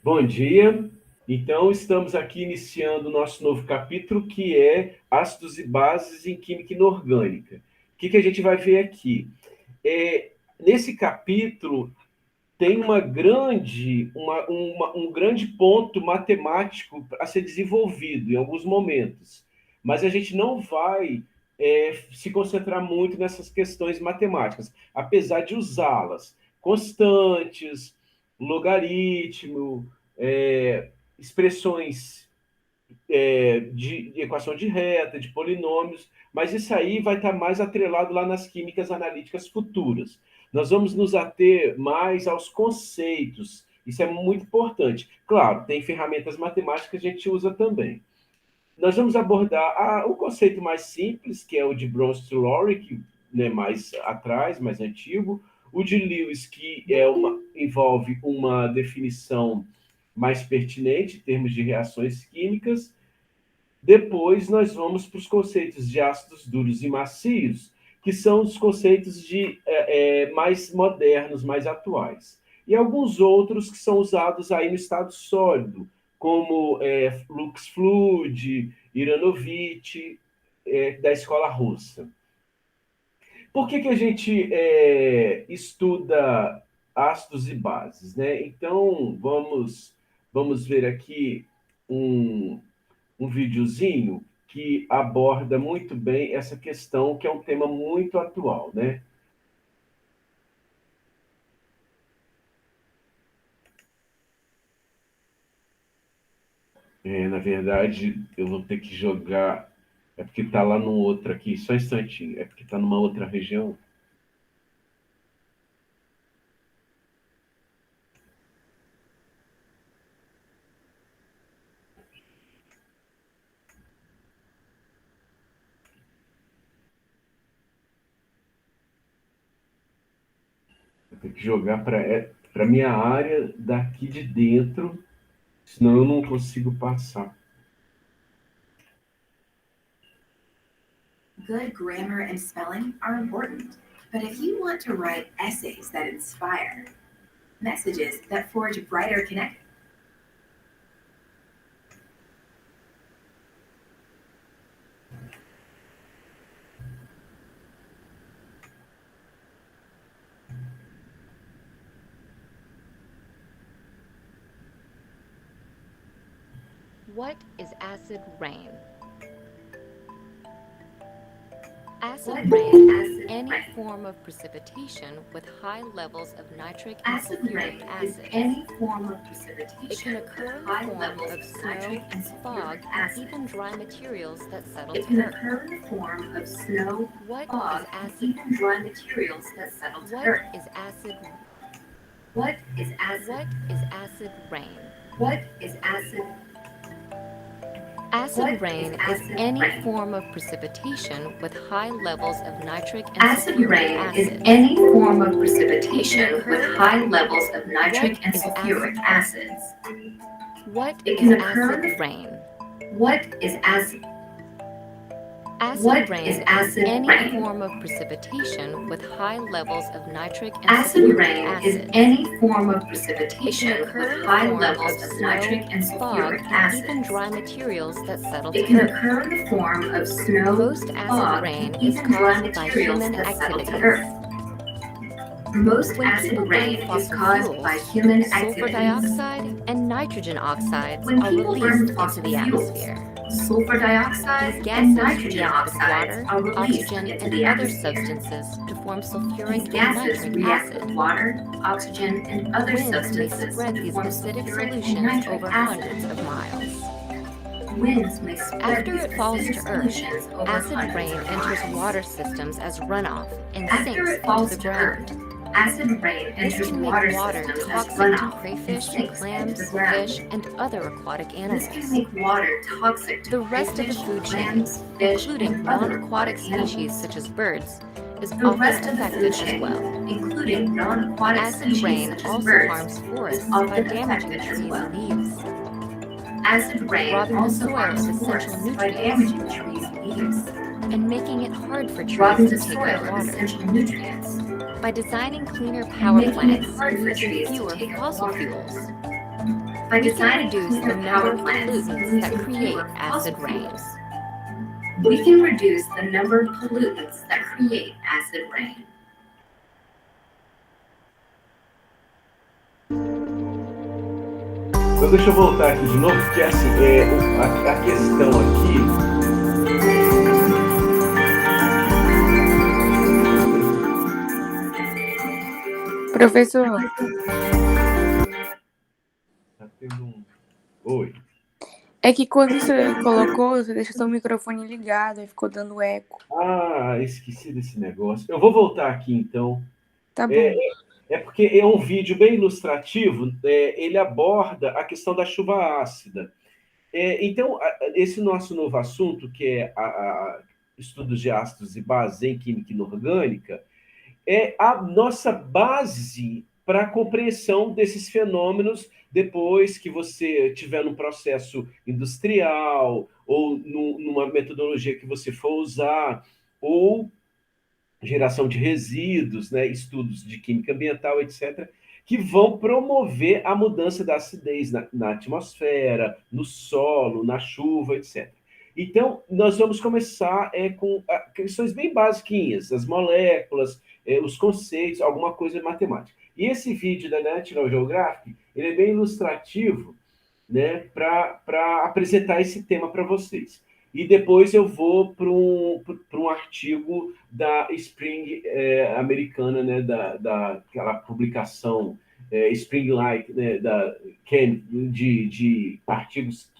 Bom dia. Então, estamos aqui iniciando o nosso novo capítulo, que é ácidos e bases em química inorgânica. O que a gente vai ver aqui? Nesse capítulo, tem um grande ponto matemático a ser desenvolvido em alguns momentos, mas a gente não vai se concentrar muito nessas questões matemáticas, apesar de usá-las. Constantes, logaritmo, expressões de equação de reta, de polinômios, mas isso aí vai estar mais atrelado lá nas químicas analíticas futuras. Nós vamos nos ater mais aos conceitos, isso é muito importante. Claro, tem ferramentas matemáticas que a gente usa também. Nós vamos abordar o conceito mais simples, que é o de Bronsted-Lowry, que né, mais atrás, mais antigo, o de Lewis, que envolve uma definição mais pertinente em termos de reações químicas. Depois nós vamos para os conceitos de ácidos duros e macios, que são os conceitos mais modernos, mais atuais. E alguns outros que são usados aí no estado sólido, como Lux Fluid, Iranovich, da escola russa. Por que a gente estuda ácidos e bases? Né? Então, vamos ver aqui um videozinho que aborda muito bem essa questão, que é um tema muito atual, né? Na verdade, eu vou ter que jogar. É porque está lá no outro aqui, só um instantinho. É porque está numa outra região. Vou ter que jogar para minha área daqui de dentro, senão eu não consigo passar. Good grammar and spelling are important, but if you want to write essays that inspire, messages that forge brighter connections, What is acid rain? Acid rain is any form of precipitation with high levels of nitric and sulfuric acid. Any form of precipitation. It can occur in the form of snow, fog, and even dry materials that settle It to can earth. occur in the form of snow, What fog, is and acid? even dry materials that settle to What earth. is acid? What is acid? What is acid rain? What is acid? Acid What rain is is acid any rain? form of precipitation with high levels of nitric and Acid sulfuric rain acid. is any form of precipitation with high levels of nitric What and is sulfuric acid? acids. What It is can occur- acid rain? What is acid? Acid What rain is is acid any rain? form of precipitation with high levels of nitric and Acid sulfuric rain is acid. any form of It precipitation can occur with in the high form levels of of snow, nitric and fog, sulfuric and acids. even dry materials that settle It to can earth. occur in the form of snow, Most acid fog, rain and is even dry caused by materials human that settle to activities. earth. Most When acid people rain burn is fossil caused by fuels, human sulfur activities. dioxide and nitrogen oxides When are people burn released into fossil the fuels, atmosphere. sulfur dioxide These and gases nitrogen react with oxides water, are released oxygen, into and the other atmosphere. substances to form These sulfuric and gases nitric react acid. with water, oxygen, and other Winds may substances spread to these form acidic sulfuric and solutions nitric over acid. hundreds of miles. Winds may spread After these it falls acidic to Earth, solutions over acid hundreds rain of enters miles. water systems as runoff and After sinks it into falls the to ground. Earth, acid rain This enters can water make water systems as toxic to runoff and crayfish, sinks into clams, the ground. fish, and other aquatic This animals. can make water toxic to The rest of the crayfish, food chain, clams, fish, including and other non-aquatic aquatic species animals. such as birds, is The often rest of the affected food as chain, well. including non-aquatic Acid species rain such as also birds, harms is forests by often damaging affected as trees' well. leaves. Acid rain Robbing the also soil harms of essential forests by nutrients. damaging trees' leaves, And making it hard for trees robbing to the take soil in of water. essential nutrients, By designing cleaner and power making it plants hard and for using trees to fewer take up fossil water. fuels, By We can designing reduce the cleaner number power of plants pollutants and that using create fewer acid fossil rain. fuels, we can reduce the number of pollutants that create acid rain. Então deixa eu voltar aqui de novo, porque assim, a questão aqui. Professor, Tá tendo um. Oi. é que quando você colocou, você deixou seu microfone ligado, aí ficou dando eco. Ah, esqueci desse negócio. Eu vou voltar aqui então. Tá bom. É porque é um vídeo bem ilustrativo, ele aborda a questão da chuva ácida. Então, esse nosso novo assunto, que é estudos de ácidos e bases em química inorgânica, é a nossa base para a compreensão desses fenômenos depois que você tiver num processo industrial ou numa metodologia que você for usar, ou geração de resíduos, né, estudos de química ambiental, etc., que vão promover a mudança da acidez na atmosfera, no solo, na chuva, etc. Então, nós vamos começar com questões bem basiquinhas, as moléculas, os conceitos, alguma coisa matemática. E esse vídeo da National Geographic, ele é bem ilustrativo, né, para apresentar esse tema para vocês. E depois eu vou para um artigo da Spring americana, né, daquela publicação Spring Light, né, de artigos,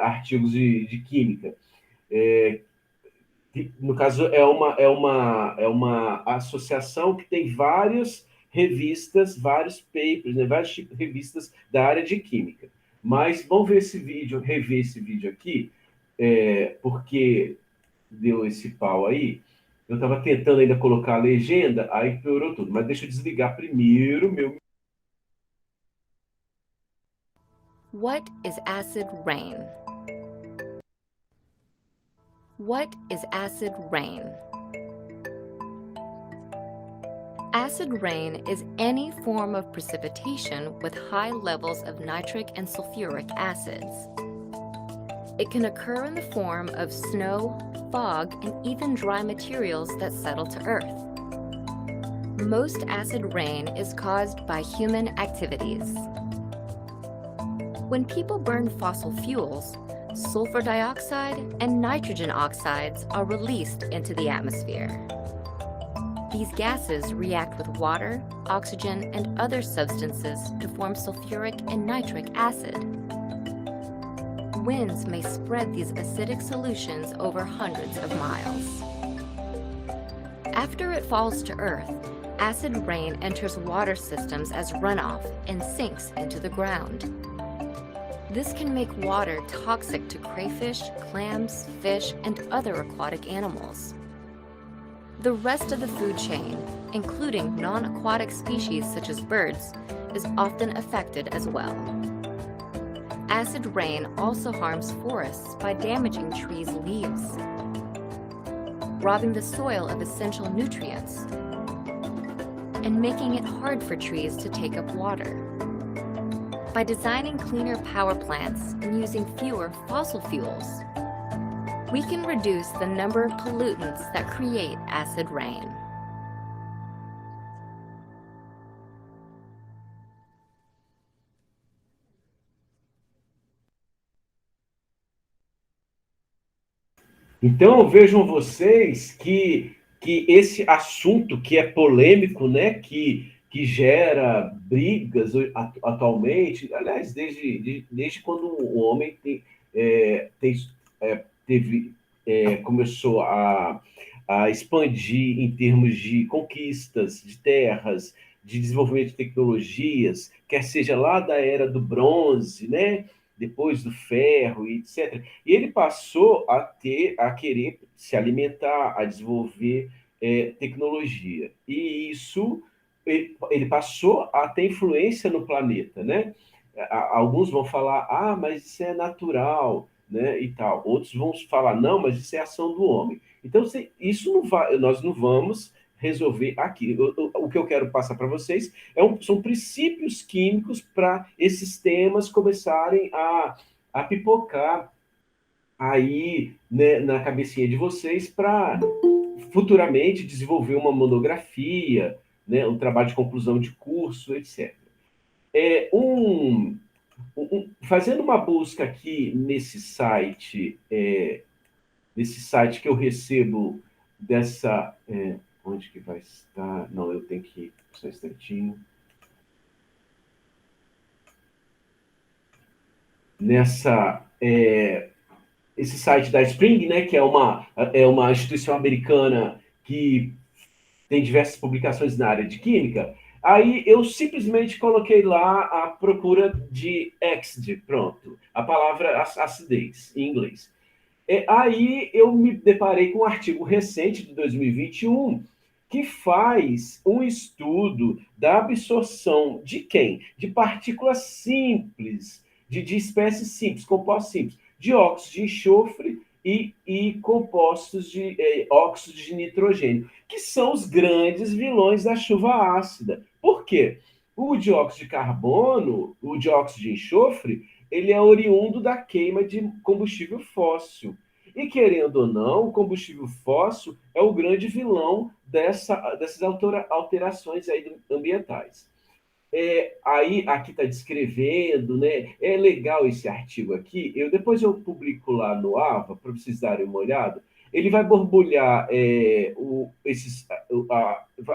artigos de química. No caso, é uma associação que tem várias revistas, vários papers, né, várias revistas da área de química. Mas vamos ver esse vídeo, rever esse vídeo aqui, porque deu esse pau aí. Eu estava tentando ainda colocar a legenda, aí piorou tudo. Mas deixa eu desligar primeiro meu. What is acid rain? What is acid rain? Acid rain is any form of precipitation with high levels of nitric and sulfuric acids. It can occur in the form of snow, fog, and even dry materials that settle to Earth. Most acid rain is caused by human activities. When people burn fossil fuels, sulfur dioxide and nitrogen oxides are released into the atmosphere. These gases react with water, oxygen, and other substances to form sulfuric and nitric acid. Winds may spread these acidic solutions over hundreds of miles. After it falls to Earth, acid rain enters water systems as runoff and sinks into the ground. This can make water toxic to crayfish, clams, fish, and other aquatic animals. The rest of the food chain, including non-aquatic species such as birds, is often affected as well. Acid rain also harms forests by damaging trees' leaves, robbing the soil of essential nutrients, and making it hard for trees to take up water. By designing cleaner power plants and using fewer fossil fuels, we can reduce the number of pollutants that create acid rain. Então, vejam vocês que esse assunto que é polêmico, né, que gera brigas atualmente, aliás, desde quando o homem começou a expandir em termos de conquistas de terras, de desenvolvimento de tecnologias, quer seja lá da era do bronze, né, depois do ferro, etc. E ele passou a querer se alimentar, a desenvolver tecnologia. E isso, ele passou a ter influência no planeta, né? Alguns vão falar, mas isso é natural, né, e tal. Outros vão falar, não, mas isso é ação do homem. Então, isso não vai, nós não vamos resolver aqui. O que eu quero passar para vocês são princípios químicos para esses temas começarem a pipocar aí, né, na cabecinha de vocês para futuramente desenvolver uma monografia, né, um trabalho de conclusão de curso, etc. Fazendo uma busca aqui nesse site que eu recebo dessa... onde que vai estar? Não, eu tenho que... Só um instantinho. Esse site da Spring, né, que é uma instituição americana que tem diversas publicações na área de química, aí eu simplesmente coloquei lá a procura de acid, pronto, a palavra acidez, em inglês. Aí eu me deparei com um artigo recente de 2021 que faz um estudo da absorção de quem? De partículas simples, de espécies simples, compostos simples, de óxido de enxofre e compostos de óxido de nitrogênio, que são os grandes vilões da chuva ácida. Por quê? O dióxido de carbono, o dióxido de enxofre, ele é oriundo da queima de combustível fóssil. E, querendo ou não, o combustível fóssil é o grande vilão dessas alterações aí ambientais. Aí, aqui está descrevendo, né? É legal esse artigo aqui. Depois eu publico lá no AVA, para vocês darem uma olhada. Ele vai borbulhar,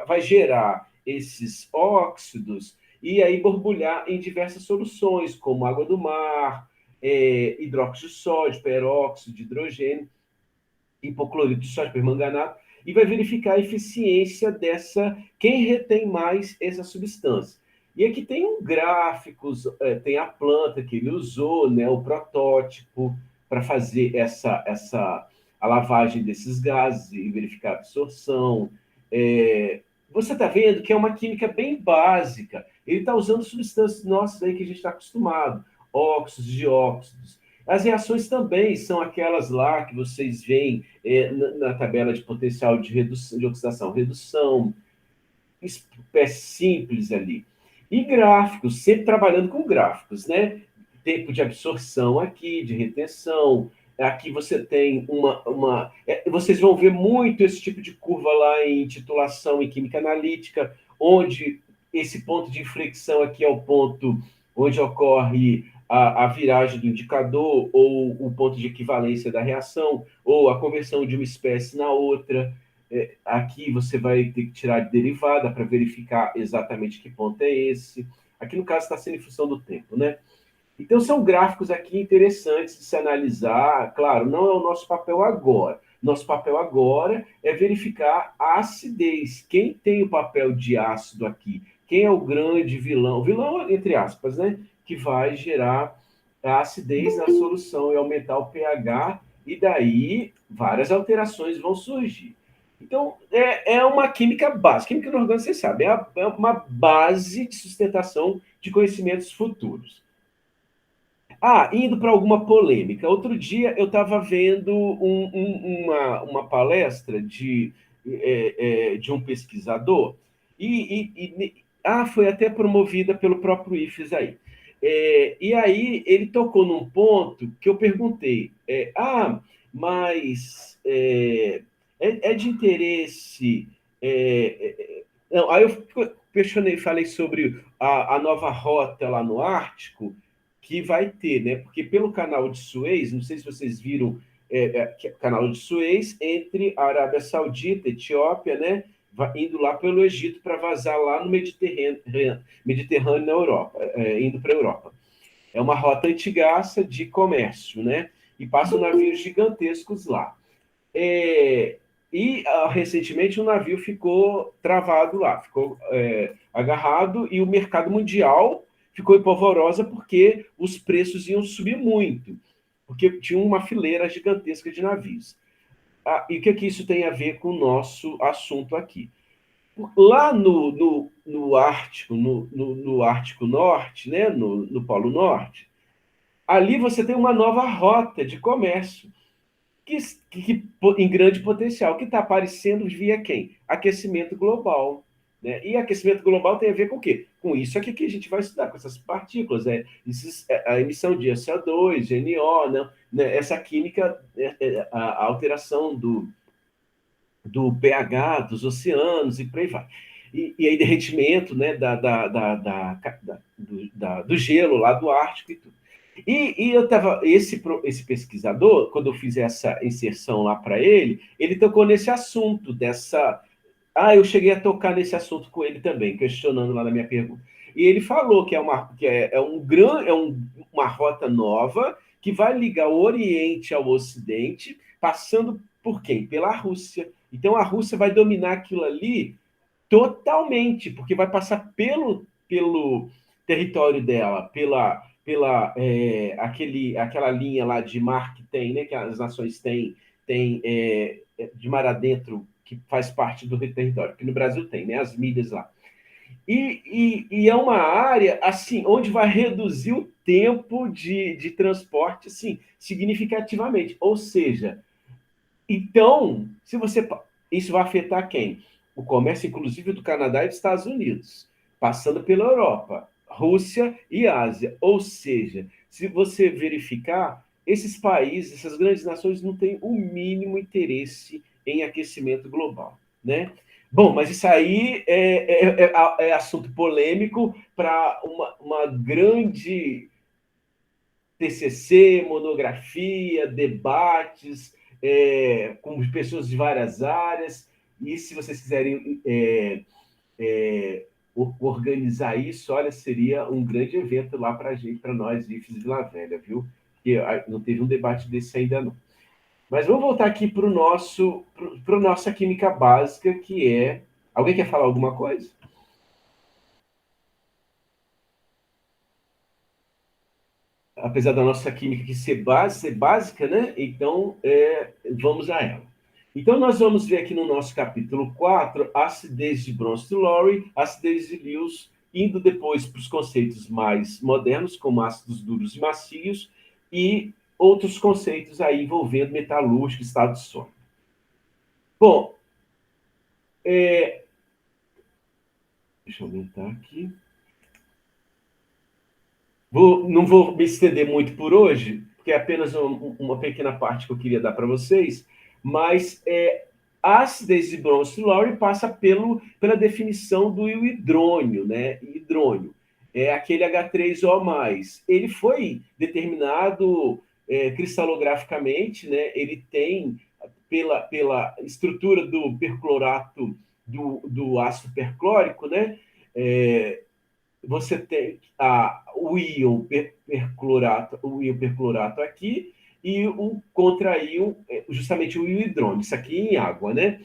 vai gerar esses óxidos e aí borbulhar em diversas soluções, como água do mar, hidróxido de sódio, peróxido de hidrogênio, hipoclorito de sódio, permanganato, e vai verificar a eficiência quem retém mais essa substância. E aqui tem gráficos, tem a planta que ele usou, né, o protótipo, para fazer a lavagem desses gases e verificar a absorção. Você está vendo que é uma química bem básica. Ele está usando substâncias nossas aí que a gente está acostumado, óxidos, dióxidos. As reações também são aquelas lá que vocês veem na tabela de potencial de oxidação, redução, espécie simples ali. E gráficos, sempre trabalhando com gráficos, né? Tempo de absorção aqui, de retenção. Aqui você tem vocês vão ver muito esse tipo de curva lá em titulação em química analítica, onde esse ponto de inflexão aqui é o ponto onde ocorre a viragem do indicador, ou o ponto de equivalência da reação, ou a conversão de uma espécie na outra. Aqui você vai ter que tirar de derivada para verificar exatamente que ponto é esse. Aqui, no caso, está sendo em função do tempo, né? Então, são gráficos aqui interessantes de se analisar. Claro, não é o nosso papel agora. Nosso papel agora é verificar a acidez. Quem tem o papel de ácido aqui? Quem é o grande vilão? Vilão, entre aspas, né? Que vai gerar a acidez na solução e aumentar o pH, e daí várias alterações vão surgir. Então, é uma química básica. Química inorgânica, você sabe, é uma base de sustentação de conhecimentos futuros. Indo para alguma polêmica. Outro dia eu estava vendo uma palestra de um pesquisador foi até promovida pelo próprio IFES aí. E aí ele tocou num ponto que eu perguntei, mas é de interesse... não, aí eu questionei, falei sobre a nova rota lá no Ártico, que vai ter, né? Porque pelo canal de Suez, não sei se vocês viram, canal de Suez entre a Arábia Saudita, Etiópia, né? Indo lá pelo Egito para vazar lá no Mediterrâneo na Europa, indo para a Europa. É uma rota antigaça de comércio, né? E passam navios gigantescos lá. Recentemente, um navio ficou travado lá, ficou agarrado, e o mercado mundial ficou em polvorosa porque os preços iam subir muito, porque tinha uma fileira gigantesca de navios. E o que isso tem a ver com o nosso assunto aqui? Lá no Ártico, no Ártico Norte, né, no Polo Norte, ali você tem uma nova rota de comércio. em grande potencial, que está aparecendo via quem? Aquecimento global. Né? E aquecimento global tem a ver com o quê? Com isso aqui que a gente vai estudar, com essas partículas, a emissão de CO2, GNO, né? Essa química, a alteração do pH dos oceanos e por aí vai. E aí derretimento, né, do gelo lá do Ártico e tudo. E eu tava, esse pesquisador, quando eu fiz essa inserção lá para ele tocou nesse assunto dessa. Eu cheguei a tocar nesse assunto com ele também, questionando lá na minha pergunta. E ele falou que uma rota nova que vai ligar o Oriente ao Ocidente, passando por quem? Pela Rússia. Então a Rússia vai dominar aquilo ali totalmente, porque vai passar pelo território dela, aquela linha lá de mar que tem, né, que as nações têm de mar adentro, que faz parte do território, que no Brasil tem, né, as milhas lá. E é uma área assim onde vai reduzir o tempo de transporte assim, significativamente. Ou seja, então, isso vai afetar quem? O comércio, inclusive, do Canadá e dos Estados Unidos, passando pela Europa, Rússia e Ásia. Ou seja, se você verificar, esses países, essas grandes nações, não têm o mínimo interesse em aquecimento global, né? Bom, mas isso aí é assunto polêmico para uma grande TCC, monografia, debates, com pessoas de várias áreas. E se vocês quiserem organizar isso, olha, seria um grande evento lá para a gente, para nós, IFES de Vila Velha, viu? Porque não teve um debate desse ainda não. Mas vamos voltar aqui para nossa química básica, que é... Alguém quer falar alguma coisa? Apesar da nossa química aqui ser básica, né? Então, vamos a ela. Então, nós vamos ver aqui no nosso capítulo 4, acidez de Bronsted-Lowry, acidez de Lewis, indo depois para os conceitos mais modernos, como ácidos duros e macios, e outros conceitos aí envolvendo metalúrgico e estado sólido. Bom, deixa eu aumentar aqui. Não vou me estender muito por hoje, porque é apenas uma pequena parte que eu queria dar para vocês, mas a acidez de Bronsted-Lowry passa pela definição do hidrônio, né? Hidrônio é aquele H3O+. Ele foi determinado cristalograficamente, né? Ele tem, pela estrutura do perclorato, do ácido perclórico, né? Você tem o íon perclorato aqui e o contra-íon, justamente o íon hidrônio, isso aqui em água, né?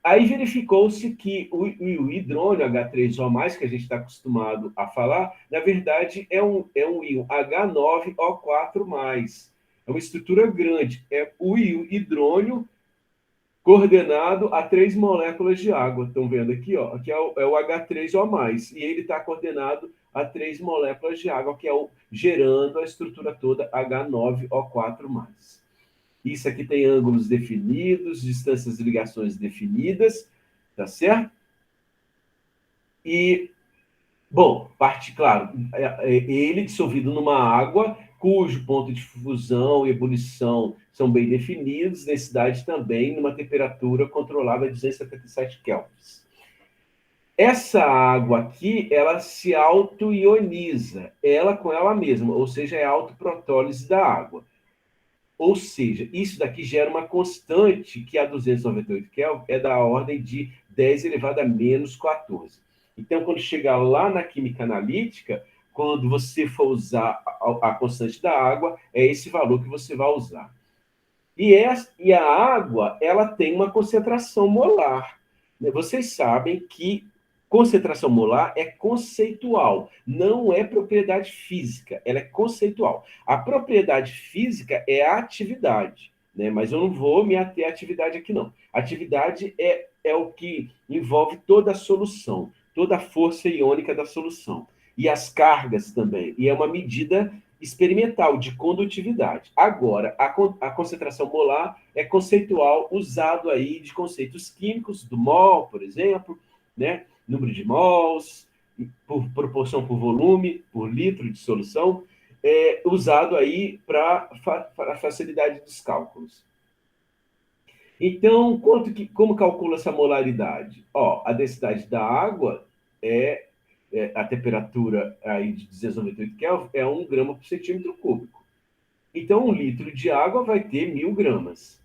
Aí verificou-se que o hidrônio H3O+, que a gente está acostumado a falar, na verdade é um íon H9O4+. É uma estrutura grande. É o íon hidrônio coordenado a 3 moléculas de água. Estão vendo aqui? Ó? Aqui é o H3O+, e ele está coordenado a 3 moléculas de água, que gerando a estrutura toda H9O4+. Isso aqui tem ângulos definidos, distâncias de ligações definidas, tá certo? E, bom, claro, ele dissolvido numa água cujo ponto de fusão e ebulição são bem definidos, densidade também, numa temperatura controlada a 277 kelvins. Essa água aqui, ela se auto-ioniza, ela com ela mesma, ou seja, é a autoprotólise da água. Ou seja, isso daqui gera uma constante que a 298 Kelvin é da ordem de 10 elevado a menos 14. Então, quando chegar lá na química analítica, quando você for usar a constante da água, é esse valor que você vai usar. E a água, ela tem uma concentração molar. Vocês sabem que concentração molar é conceitual, não é propriedade física, ela é conceitual. A propriedade física é a atividade, né? Mas eu não vou me ater à atividade aqui, não. Atividade é o que envolve toda a solução, toda a força iônica da solução. E as cargas também. E é uma medida experimental de condutividade. Agora, a concentração molar é conceitual, usado aí de conceitos químicos, do mol, por exemplo, né? Número de mols, por proporção por volume, por litro de solução, usado aí para a facilidade dos cálculos. Então, como calcula essa molaridade? A densidade da água a temperatura aí de 298 Kelvin é 1 grama por centímetro cúbico. Então, 1 litro de água vai ter 1.000 gramas.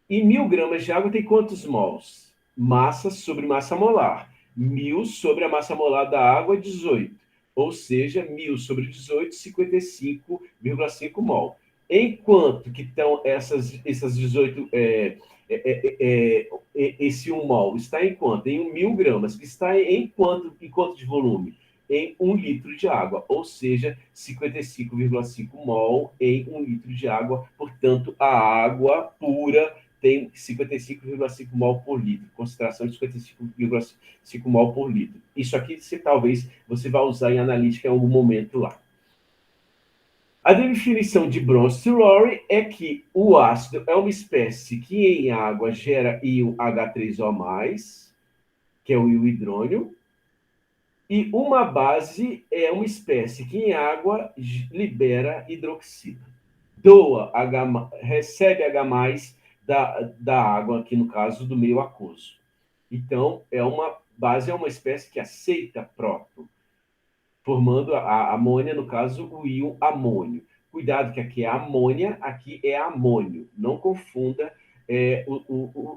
E 1.000 gramas de água tem quantos mols? Massa sobre massa molar. 1.000 sobre a massa molar da água, 18. Ou seja, 1.000 sobre 18, 55,5 mol. Enquanto que estão essas 18... esse 1 mol está em quanto? Em 1.000 gramas, que está em quanto de volume? Em 1 litro de água, ou seja, 55,5 mol em 1 litro de água. Portanto, a água pura tem 55,5 mol por litro, concentração de 55,5 mol por litro. Isso aqui talvez você vá usar em analítica em algum momento lá. A definição de Bronsted-Lowry é que o ácido é uma espécie que em água gera íon H3O+, que é o íon hidrônio, e uma base é uma espécie que em água libera hidroxila. Recebe H+, da água, aqui no caso do meio aquoso. Então, base é uma espécie que aceita próton, formando a amônia, no caso, o íon amônio. Cuidado que aqui é amônia, aqui é amônio. Não confunda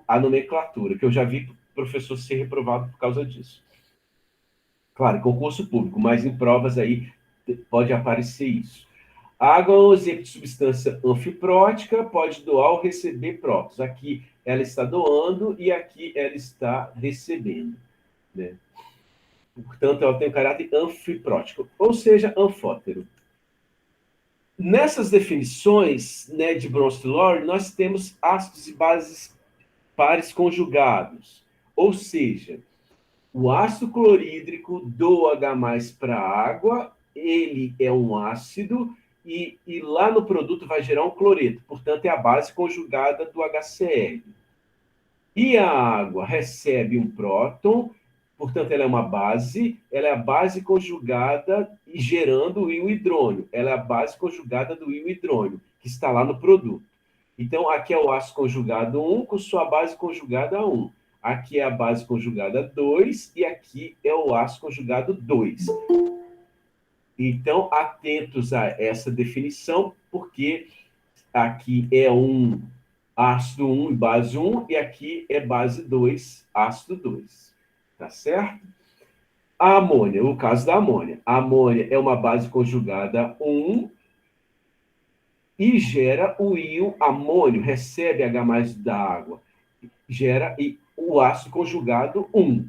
a nomenclatura, que eu já vi professor ser reprovado por causa disso. Claro, concurso público, mas em provas aí pode aparecer isso. A água é um exemplo de substância anfiprótica, pode doar ou receber prótons. Aqui ela está doando e aqui ela está recebendo, né? Portanto, ela tem um caráter anfiprótico, ou seja, anfótero. Nessas definições, né, de Bronsted-Lowry, nós temos ácidos e bases pares conjugados. Ou seja, o ácido clorídrico doa H+ para a água, ele é um ácido, e lá no produto vai gerar um cloreto. Portanto, é a base conjugada do HCl. E a água recebe um próton, portanto, ela é a base conjugada e gerando o íon hidrônio. Ela é a base conjugada do íon hidrônio, que está lá no produto. Então, aqui é o ácido conjugado 1 com sua base conjugada 1. Aqui é a base conjugada 2 e aqui é o ácido conjugado 2. Então, atentos a essa definição, porque aqui é um ácido 1 e base 1, e aqui é base 2, ácido 2. Tá certo? A amônia, o caso da amônia. A amônia é uma base conjugada 1 e gera o íon amônio, recebe H+ da água, gera o ácido conjugado 1.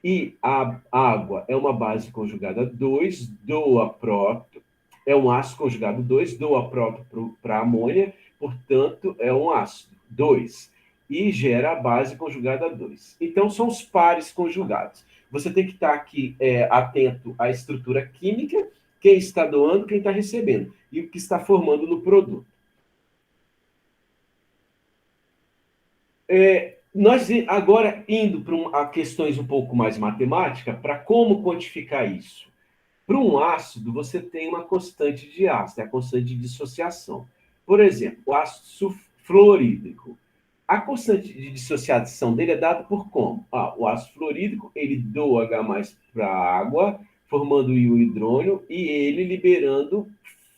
E a água é uma base conjugada 2, doa próton, é um ácido conjugado 2, doa próton para a amônia, portanto, é um ácido 2. E gera a base conjugada 2. Então, são os pares conjugados. Você tem que estar aqui atento à estrutura química, quem está doando, quem está recebendo, e o que está formando no produto. Nós agora indo para questões um pouco mais matemáticas, para como quantificar isso. Para um ácido, você tem uma constante de ácido, é a constante de dissociação. Por exemplo, o ácido fluorídrico. A constante de dissociação dele é dada por como? O ácido fluorídrico, ele doa H+ para a água, formando o íon hidrônio, e ele liberando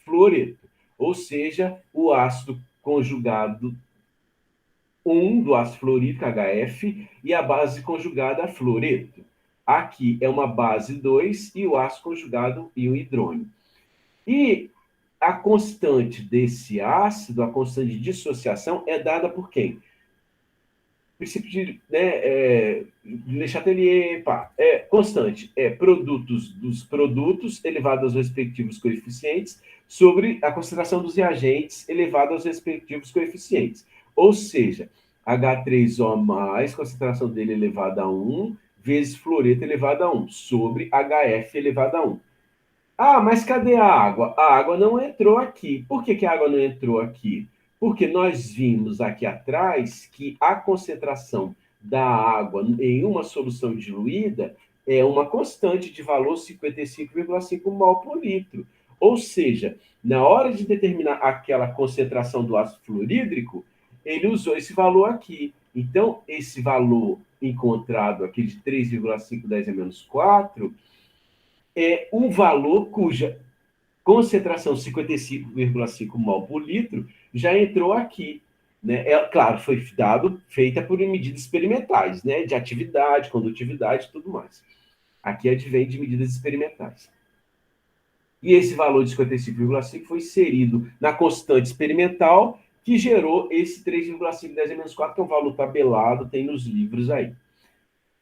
fluoreto. Ou seja, o ácido conjugado 1 do ácido fluorídrico, HF, e a base conjugada fluoreto. Aqui é uma base 2 e o ácido conjugado íon hidrônio. E a constante desse ácido, a constante de dissociação, é dada por quem? Princípio de Le Chatelier, constante produtos dos produtos elevado aos respectivos coeficientes sobre a concentração dos reagentes elevado aos respectivos coeficientes. Ou seja, H3O+, concentração dele elevada a 1, vezes fluoreto elevado a 1, sobre HF elevado a 1. Ah, mas cadê a água? A água não entrou aqui. Por que que a água não entrou aqui? Porque nós vimos aqui atrás que a concentração da água em uma solução diluída é uma constante de valor 55,5 mol por litro. Ou seja, na hora de determinar aquela concentração do ácido fluorídrico, ele usou esse valor aqui. Então, esse valor encontrado aqui de 3,510 a menos 4 é um valor cuja concentração 55,5 mol por litro já entrou aqui. Né? Claro, foi feita por medidas experimentais, né? De atividade, condutividade e tudo mais. Aqui advém de medidas experimentais. E esse valor de 55,5 foi inserido na constante experimental, que gerou esse 3,510 a menos 4, que é um valor tabelado, tem nos livros aí.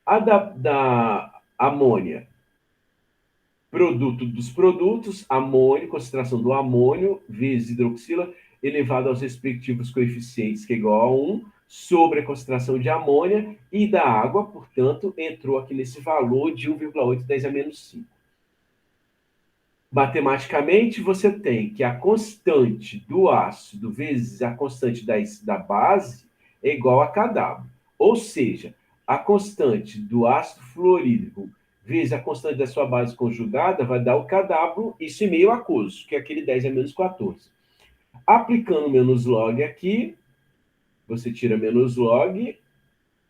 A da amônia, produto dos produtos, amônio, concentração do amônio vezes hidroxila, elevado aos respectivos coeficientes, que é igual a 1, sobre a concentração de amônia, e da água, portanto, entrou aqui nesse valor de 1,810 a menos 5. Matematicamente, você tem que a constante do ácido vezes a constante da base é igual a Kw. Ou seja, a constante do ácido fluorídrico vezes a constante da sua base conjugada vai dar o Kw, isso em meio aquoso, que é aquele 10 a menos 14. Aplicando menos log aqui, você tira menos log,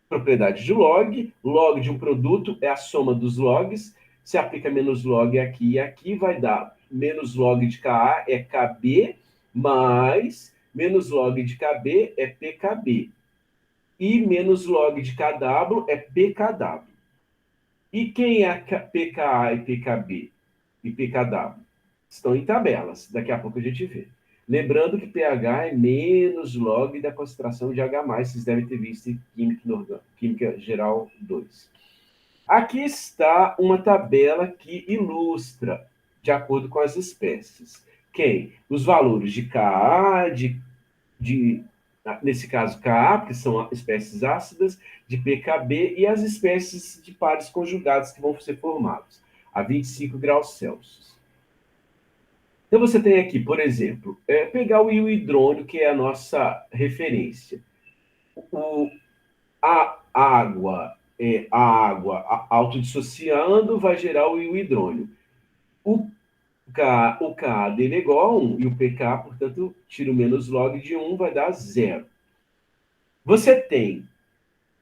propriedade de log, log de um produto é a soma dos logs, se aplica menos log aqui e aqui, vai dar menos log de Ka é Kb, mais menos log de Kb é Pkb. E menos log de Kw é Pkw. E quem é pKa e Pkb e Pkw? Estão em tabelas, daqui a pouco a gente vê. Lembrando que pH é menos log da concentração de H+, vocês devem ter visto em Química Geral 2. Aqui está uma tabela que ilustra, de acordo com as espécies. Quem? Os valores de Ka, nesse caso Ka, que são espécies ácidas, de Pkb e as espécies de pares conjugados que vão ser formados a 25 graus Celsius. Então você tem aqui, por exemplo, pegar o íon hidrônio, que é a nossa referência. A água autodissociando vai gerar o íon hidrônio. O Ka dele é igual a 1, e o pK, portanto, tira o menos log de 1, vai dar 0. Você tem,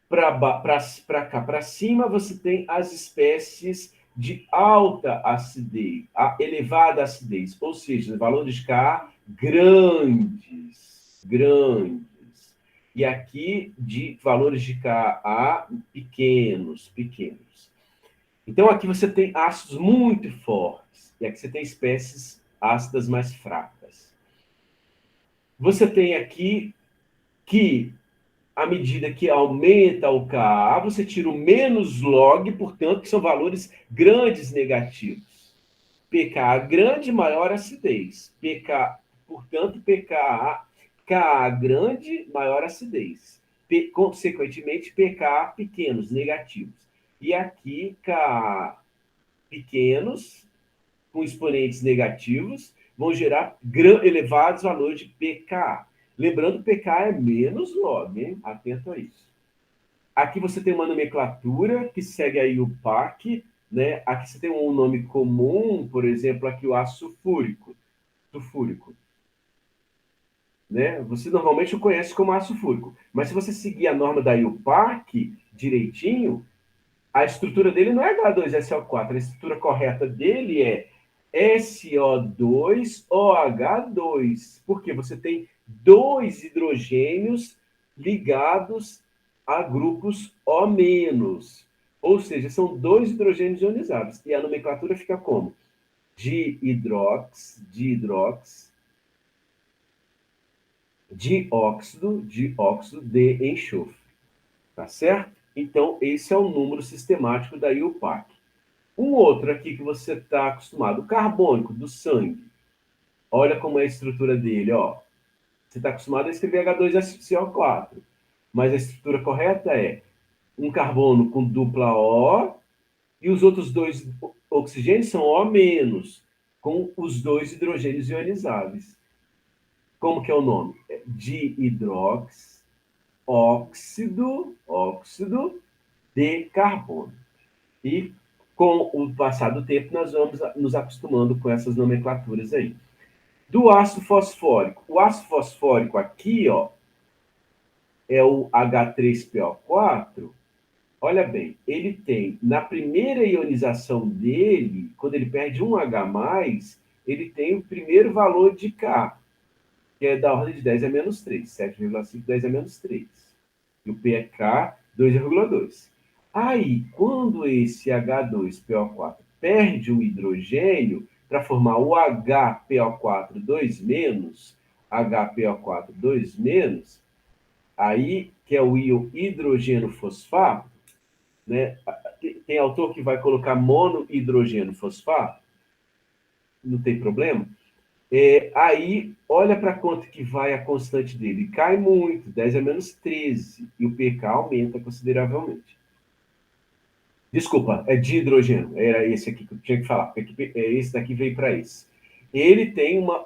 para cá para cima, você tem as espécies de alta acidez, elevada acidez, ou seja, valores de Ka grandes. E aqui, de valores de Ka pequenos. Então, aqui você tem ácidos muito fortes, e aqui você tem espécies ácidas mais fracas. Você tem aqui que, à medida que aumenta o Ka, você tira o menos log, portanto, que são valores grandes negativos. pK grande, maior acidez. Portanto, pKa, Ka grande, maior acidez. Consequentemente, pK pequenos, negativos. E aqui, Ka pequenos, com exponentes negativos, vão gerar elevados valores de pKa. Lembrando, pK é menos log, hein? Atento a isso. Aqui você tem uma nomenclatura que segue aí o PAC, né? Aqui você tem um nome comum, por exemplo, aqui o ácido sulfúrico. Né? Você normalmente o conhece como ácido fúrico, mas se você seguir a norma da IUPAC direitinho, a estrutura dele não é H2SO4, a estrutura correta dele é SO2OH2, porque você tem 2 hidrogênios ligados a grupos O-, ou seja, são 2 hidrogênios ionizados, e a nomenclatura fica como? Dióxido, de enxofre. Tá certo? Então, esse é o número sistemático da IUPAC. Um outro aqui que você está acostumado, o carbônico do sangue. Olha como é a estrutura dele, ó. Você está acostumado a escrever H2SO4, mas a estrutura correta é um carbono com dupla O e os outros 2 oxigênios são O-. com os dois hidrogênios ionizáveis. Como que é o nome? Óxido de carbono. E com o passar do tempo, nós vamos nos acostumando com essas nomenclaturas aí. Do ácido fosfórico. O ácido fosfórico aqui, ó, é o H3PO4. Olha bem, ele tem, na primeira ionização dele, quando ele perde um H+, ele tem o primeiro valor de K, que é da ordem de 10 a menos 3, 7,5, 10 a menos 3. E o P é K, 2,2. Aí, quando esse H2PO4 perde um hidrogênio para formar o HPO4 2-, HPO4 2-, aí, que é o íon hidrogênio fosfato, né? Tem autor que vai colocar monohidrogênio fosfato, não tem problema. Aí, olha para quanto que vai a constante dele. Cai muito, 10 a menos 13, e o pK aumenta consideravelmente. Desculpa, é de hidrogênio. Era esse aqui que eu tinha que falar, porque esse daqui veio para esse. Ele tem uma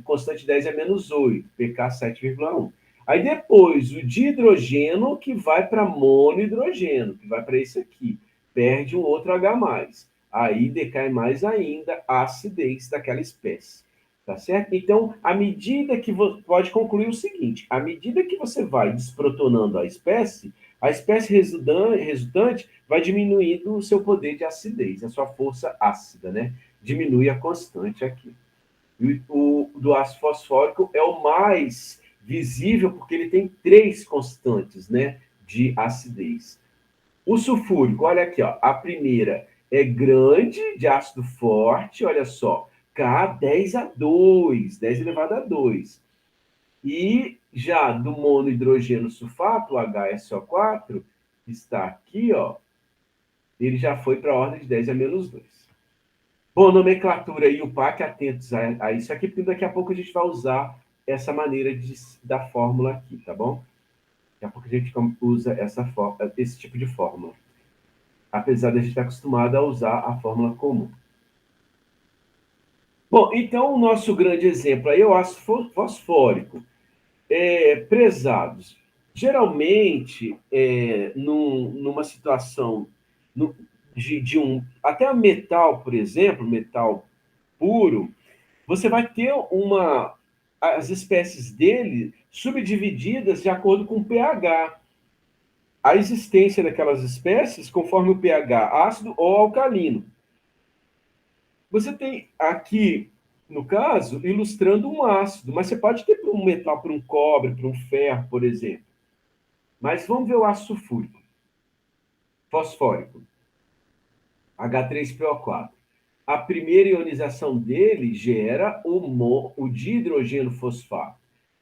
constante 10 a menos 8, pK 7,1. Aí depois, o dihidrogênio que vai para monohidrogênio, que vai para esse aqui. Perde um outro H+. Aí decai mais ainda a acidez daquela espécie. Tá certo? Então, à medida que você pode concluir o seguinte, à medida que você vai desprotonando a espécie resultante vai diminuindo o seu poder de acidez, a sua força ácida, né? Diminui a constante aqui. E o do ácido fosfórico é o mais visível, porque ele tem 3 constantes, né, de acidez. O sulfúrico, olha aqui, ó, a primeira é grande, de ácido forte, olha só, K 10 a 2, 10 elevado a 2. E já do monohidrogênio sulfato, o HSO4, que está aqui, ó, ele já foi para a ordem de 10 a menos 2. Bom, nomenclatura e o PAC, atentos a isso aqui, porque daqui a pouco a gente vai usar essa maneira da fórmula aqui, tá bom? Daqui a pouco a gente usa esse tipo de fórmula. Apesar de a gente estar acostumado a usar a fórmula comum. Bom, então o nosso grande exemplo aí é o ácido fosfórico. Prezados, geralmente, numa situação de até metal, por exemplo, metal puro, você vai ter as espécies dele subdivididas de acordo com o pH. A existência daquelas espécies conforme o pH ácido ou alcalino. Você tem aqui, no caso, ilustrando um ácido, mas você pode ter para um metal, para um cobre, para um ferro, por exemplo. Mas vamos ver o ácido sulfúrico. Fosfórico. H3PO4. A primeira ionização dele gera o dihidrogênio fosfato.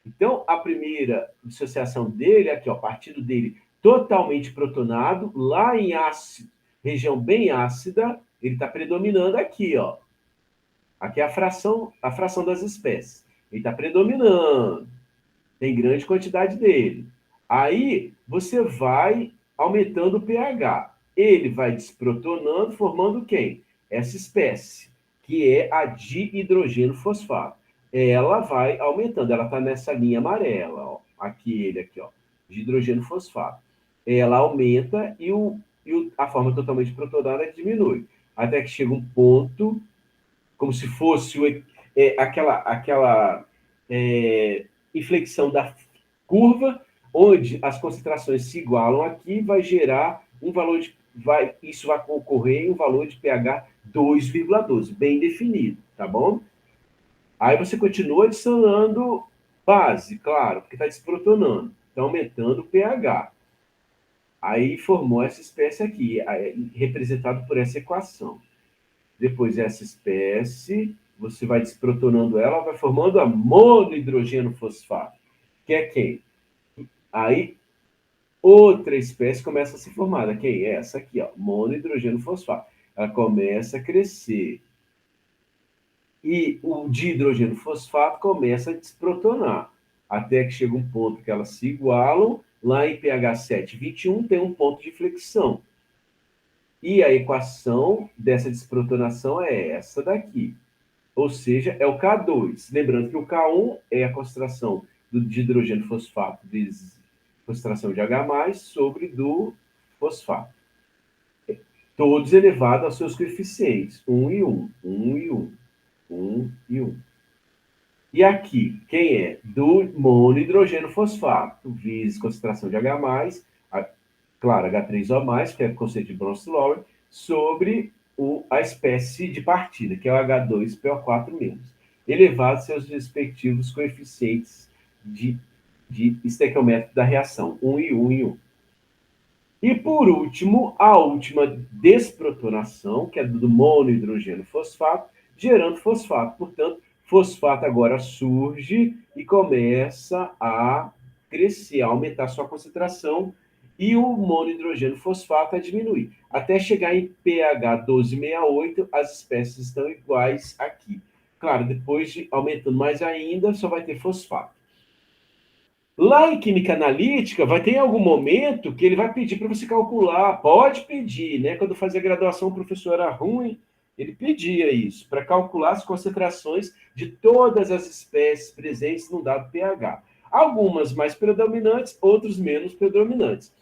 Então, a primeira dissociação dele, aqui, ó, partido dele totalmente protonado, lá em ácido, região bem ácida, ele está predominando aqui, ó. Aqui é a fração das espécies. Ele está predominando. Tem grande quantidade dele. Aí, você vai aumentando o pH. Ele vai desprotonando, formando quem? Essa espécie, que é a dihidrogênio fosfato. Ela vai aumentando. Ela está nessa linha amarela. Ó. Aqui, ó. Dihidrogênio fosfato. Ela aumenta e a forma totalmente protonada diminui. Até que chega um ponto como se fosse aquela inflexão da curva, onde as concentrações se igualam aqui, vai gerar um valor isso vai ocorrer em um valor de pH 2,12, bem definido, tá bom? Aí você continua adicionando base, claro, porque está desprotonando, está aumentando o pH. Aí formou essa espécie aqui, representado por essa equação. Depois essa espécie, você vai desprotonando ela, vai formando a monohidrogênio fosfato, que é quem? Aí, outra espécie começa a se formar, quem? Essa aqui, ó, monohidrogênio fosfato. Ela começa a crescer. E o dihidrogênio fosfato começa a desprotonar, até que chega um ponto que elas se igualam, lá em pH 7,21 tem um ponto de flexão. E a equação dessa desprotonação é essa daqui. Ou seja, é o K2. Lembrando que o K1 é a concentração de hidrogênio fosfato vezes concentração de H+, sobre do fosfato. Todos elevados aos seus coeficientes. 1 e 1, 1 e 1, 1 e 1. E aqui, quem é? Do monohidrogênio fosfato, vezes concentração de H+, claro, H3O+, que é o conceito de Bronsted-Lowry, sobre a espécie de partida, que é o H2PO4-, elevado aos seus respectivos coeficientes de estequiométrico da reação, 1 e 1 e 1. E, por último, a última desprotonação, que é do monohidrogênio fosfato, gerando fosfato. Portanto, fosfato agora surge e começa a crescer, a aumentar sua concentração, e o monohidrogênio fosfato a diminuir. Até chegar em pH 12,68, as espécies estão iguais aqui. Claro, depois de aumentando mais ainda, só vai ter fosfato. Lá em química analítica, vai ter algum momento que ele vai pedir para você calcular, pode pedir, né? Quando eu fazia graduação, o professor era ruim, ele pedia isso, para calcular as concentrações de todas as espécies presentes num dado pH. Algumas mais predominantes, outras menos predominantes.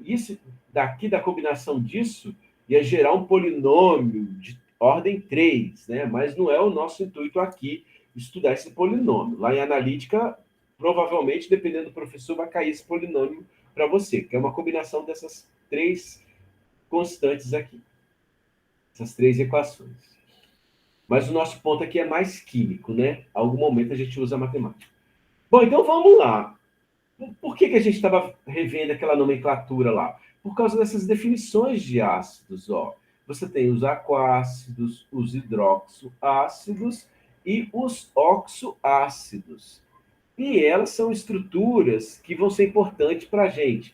Isso daqui, da combinação disso, ia gerar um polinômio de ordem 3, né? Mas não é o nosso intuito aqui estudar esse polinômio. Lá em analítica, provavelmente, dependendo do professor, vai cair esse polinômio para você, que é uma combinação dessas 3 constantes aqui. Essas 3 equações. Mas o nosso ponto aqui é mais químico, né? A algum momento a gente usa matemática. Bom, então vamos lá. Por que a gente estava revendo aquela nomenclatura lá? Por causa dessas definições de ácidos, ó. Você tem os aquácidos, os hidroxoácidos e os oxoácidos. E elas são estruturas que vão ser importantes para a gente.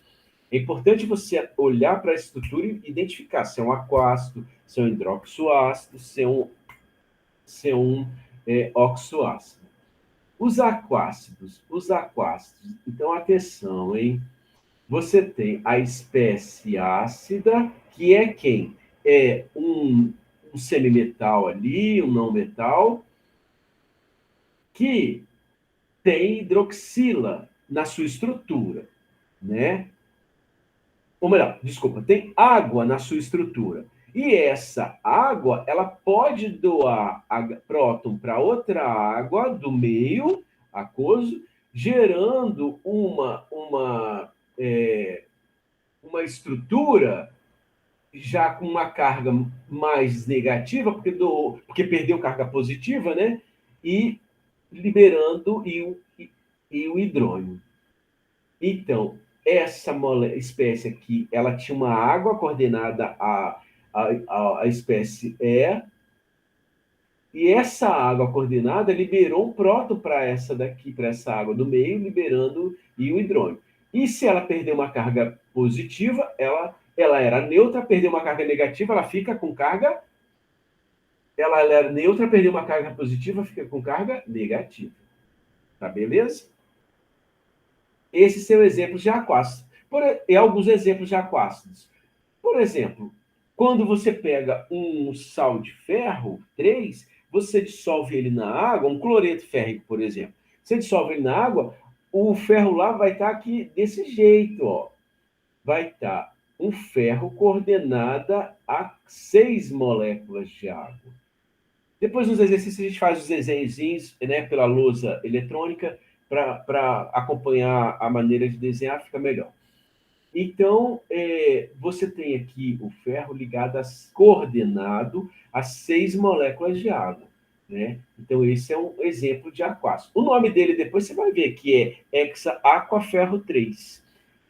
É importante você olhar para a estrutura e identificar se é um aquácido, se é um hidroxoácido, se é um oxoácido. Os aquácidos. Então, atenção, hein? Você tem a espécie ácida, que é quem? É um semimetal ali, um não metal, que tem hidroxila na sua estrutura, né? Ou melhor, desculpa, tem água na sua estrutura. E essa água, ela pode doar próton para outra água do meio aquoso, gerando uma estrutura já com uma carga mais negativa, porque perdeu carga positiva, né? E liberando o hidrônio. Então, essa espécie aqui, ela tinha uma água coordenada à espécie E, e essa água coordenada liberou um próton para essa daqui, para essa água do meio, liberando o hidrônio. E se ela perder uma carga positiva, ela era neutra, perdeu uma carga negativa, ela fica com carga. Ela era neutra, perdeu uma carga positiva, fica com carga negativa. Tá beleza? Esses são exemplos de aquácidos. E alguns exemplos de aquácidos. Por exemplo, quando você pega um sal de ferro, 3, você dissolve ele na água, um cloreto férrico, por exemplo. Você dissolve ele na água, o ferro lá vai estar aqui desse jeito, ó. Vai estar um ferro coordenada a 6 moléculas de água. Depois, nos exercícios, a gente faz os desenhozinhos, né, pela lousa eletrônica, para acompanhar a maneira de desenhar, fica melhor. Então, você tem aqui o ferro ligado, coordenado a 6 moléculas de água, né? Então, esse é um exemplo de aquácido. O nome dele, depois você vai ver, que é hexaaquaferro 3.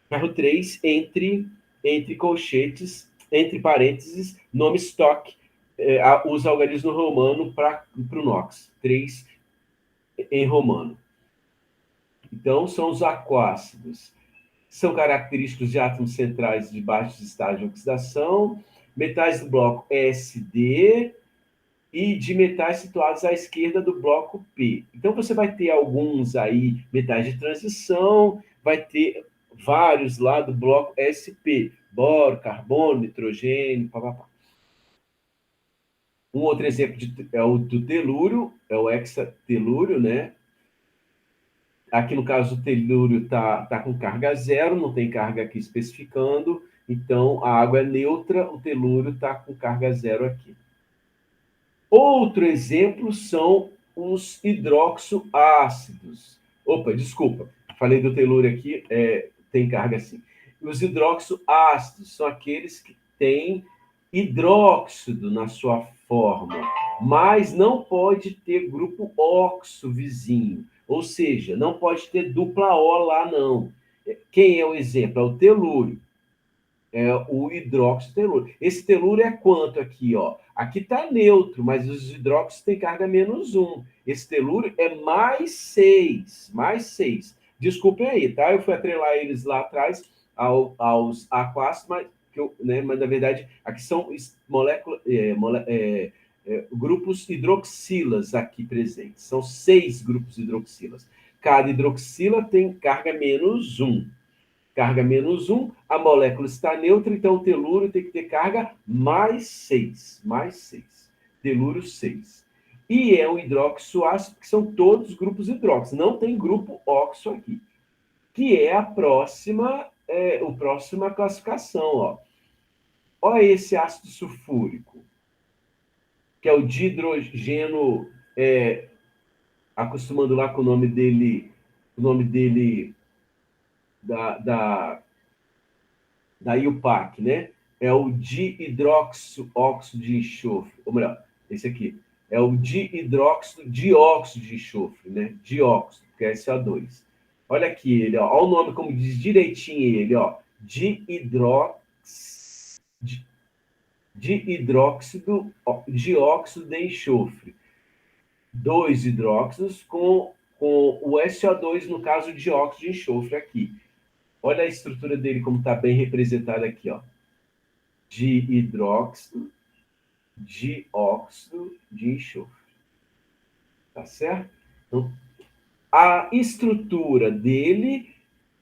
Ferro 3 entre colchetes, entre parênteses, nome estoque, usa algarismo romano para o NOx, 3 em romano. Então, são os aquácidos. São característicos de átomos centrais de baixo estágio de oxidação, metais do bloco SD e de metais situados à esquerda do bloco P. Então, você vai ter alguns aí, metais de transição, vai ter vários lá do bloco SP, boro, carbono, nitrogênio, papapá. Um outro exemplo é o do telúrio, é o hexatelúrio, né? Aqui no caso o telúrio tá com carga zero, não tem carga aqui especificando, então a água é neutra, o telúrio está com carga zero aqui. Outro exemplo são os hidroxoácidos. Opa, desculpa, falei do telúrio aqui, tem carga sim. Os hidroxoácidos são aqueles que têm hidróxido na sua forma, mas não pode ter grupo óxido vizinho, ou seja, não pode ter dupla O lá não. Quem é o exemplo? É o telúrio. É o hidroxitelúrio. Esse telúrio é quanto aqui, ó? Aqui está neutro, mas os hidróxidos têm carga -1. Esse telúrio é mais 6. Desculpem aí, tá? Eu fui atrelar eles lá atrás aos aquácidos, mas na verdade aqui são grupos hidroxilas aqui presentes. São 6 grupos hidroxilas. Cada hidroxila tem carga -1. Carga -1, a molécula está neutra, então o telúrio tem que ter carga +6. Telúrio 6. E é um hidroxoácido, que são todos grupos hidróxidos. Não tem grupo óxido aqui. Que é a próxima classificação. Ó. Olha esse ácido sulfúrico, que é o dihidrogeno, acostumando lá com o nome dele da IUPAC, né? É o dihidroxóxido de enxofre, ou melhor, esse aqui, é o dihidróxido dióxido de enxofre, né? Dióxido, que é SO2. Olha aqui ele, ó, olha o nome como diz direitinho ele, ó, dihidróxido dióxido de enxofre. 2 hidróxidos com o SO2, no caso, dióxido de enxofre aqui. Olha a estrutura dele como está bem representada aqui, ó. Dihidróxido, dióxido de enxofre. Tá certo? Então, a estrutura dele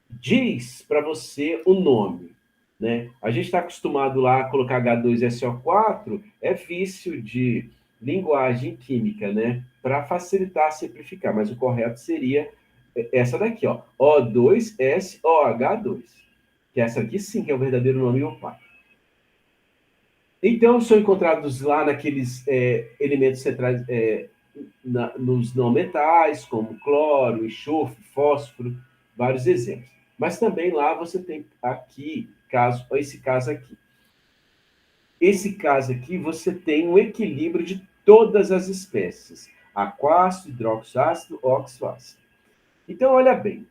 diz para você o nome, né? A gente está acostumado lá a colocar H2SO4, é vício de linguagem química, né? Para facilitar, simplificar, mas o correto seria essa daqui, ó, O2SOH2, que essa aqui sim que é o verdadeiro nome IUPAC. Então, são encontrados lá naqueles elementos centrais, nos não metais, como cloro, enxofre, fósforo, vários exemplos. Mas também lá você tem aqui, esse caso aqui. Esse caso aqui, você tem um equilíbrio de todas as espécies. Aquácido, hidroxoácido, oxoácido. Então, olha bem,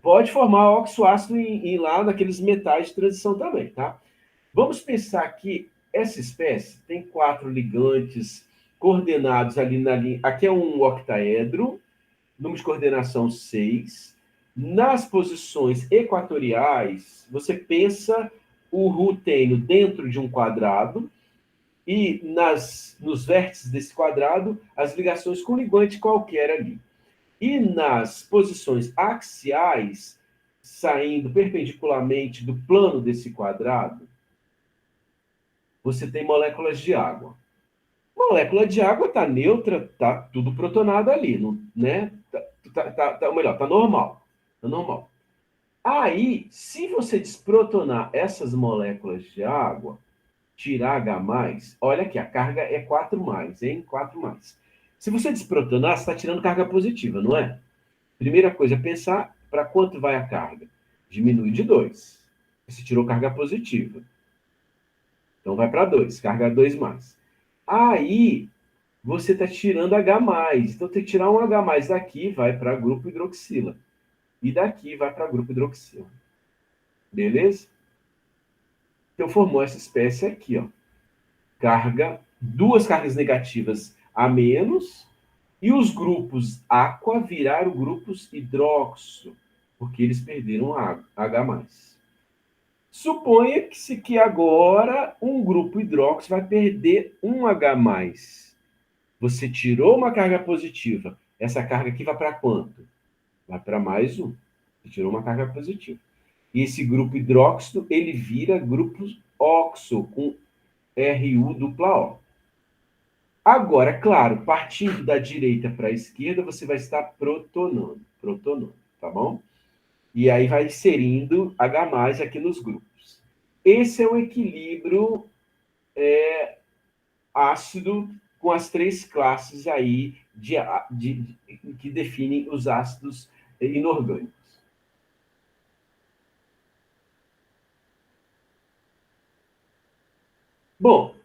pode formar oxoácido lá naqueles metais de transição também, tá? Vamos pensar que essa espécie tem 4 ligantes coordenados ali na linha. Aqui é um octaedro, número de coordenação 6. Nas posições equatoriais, você pensa o rutênio dentro de um quadrado e nos vértices desse quadrado, as ligações com ligante qualquer ali. E nas posições axiais, saindo perpendicularmente do plano desse quadrado, você tem moléculas de água. Molécula de água está neutra, está tudo protonado ali, né? Está normal. Tá normal. Aí, se você desprotonar essas moléculas de água, tirar H+, olha aqui, a carga é 4+, hein? 4+. Se você desprotonar, você está tirando carga positiva, não é? Primeira coisa, pensar para quanto vai a carga. Diminui de 2. Você tirou carga positiva. Então vai para 2, carga 2+. Aí, você está tirando H+. Então, tem que tirar um H+, daqui, vai para grupo hidroxila. E daqui vai para grupo hidroxila. Beleza? Então, formou essa espécie aqui, ó. Duas cargas negativas a menos, e os grupos aqua viraram grupos hidroxo, porque eles perderam H+. Suponha que agora um grupo hidroxo vai perder um H+. Você tirou uma carga positiva. Essa carga aqui vai para quanto? Vai para +1. Você tirou uma carga positiva. E esse grupo hidróxido, ele vira grupo oxo, com RU dupla O. Agora, claro, partindo da direita para a esquerda, você vai estar protonando, tá bom? E aí vai inserindo H+ aqui nos grupos. Esse é o equilíbrio ácido com as 3 classes aí que definem os ácidos inorgânicos. Bom,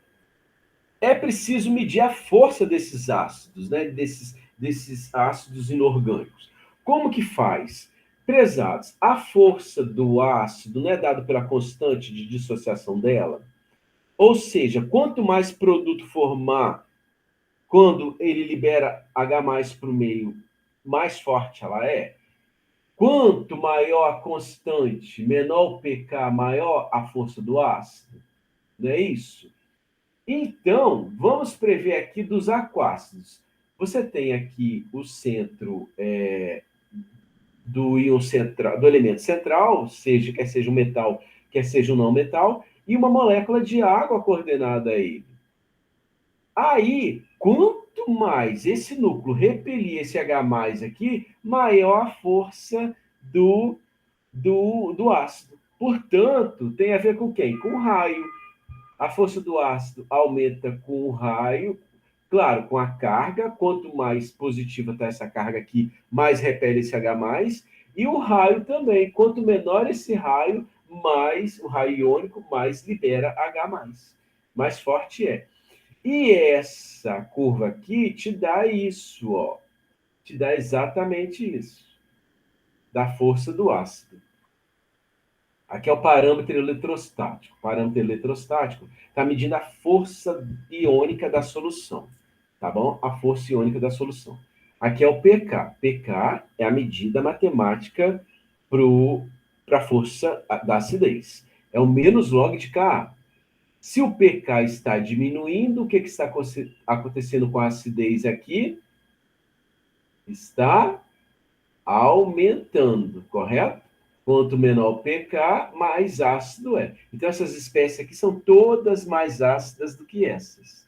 é preciso medir a força desses ácidos, né? Desses ácidos inorgânicos. Como que faz? Prezados, a força do ácido não é dada pela constante de dissociação dela? Ou seja, quanto mais produto formar quando ele libera H+ para o meio, mais forte ela é. Quanto maior a constante, menor o pK, maior a força do ácido. Não é isso? Então, vamos prever aqui dos aquácidos. Você tem aqui o centro do íon central, do elemento central, quer seja um metal, quer seja um não metal, e uma molécula de água coordenada a ele. Aí, quanto mais esse núcleo repelir esse H+ aqui, maior a força do ácido. Portanto, tem a ver com quem? Com o raio. A força do ácido aumenta com o raio, claro, com a carga. Quanto mais positiva está essa carga aqui, mais repele esse H+. E o raio também. Quanto menor esse raio, mais o raio iônico, mais libera H+. Mais forte é. E essa curva aqui te dá isso, ó. Te dá exatamente isso. Da força do ácido. Aqui é o parâmetro eletrostático. O parâmetro eletrostático está medindo a força iônica da solução. Tá bom? A força iônica da solução. Aqui é o pK. pK é a medida matemática para a força da acidez. É o menos log de Ka. Se o pK está diminuindo, o que está acontecendo com a acidez aqui? Está aumentando, correto? Quanto menor o pK, mais ácido é. Então, essas espécies aqui são todas mais ácidas do que essas.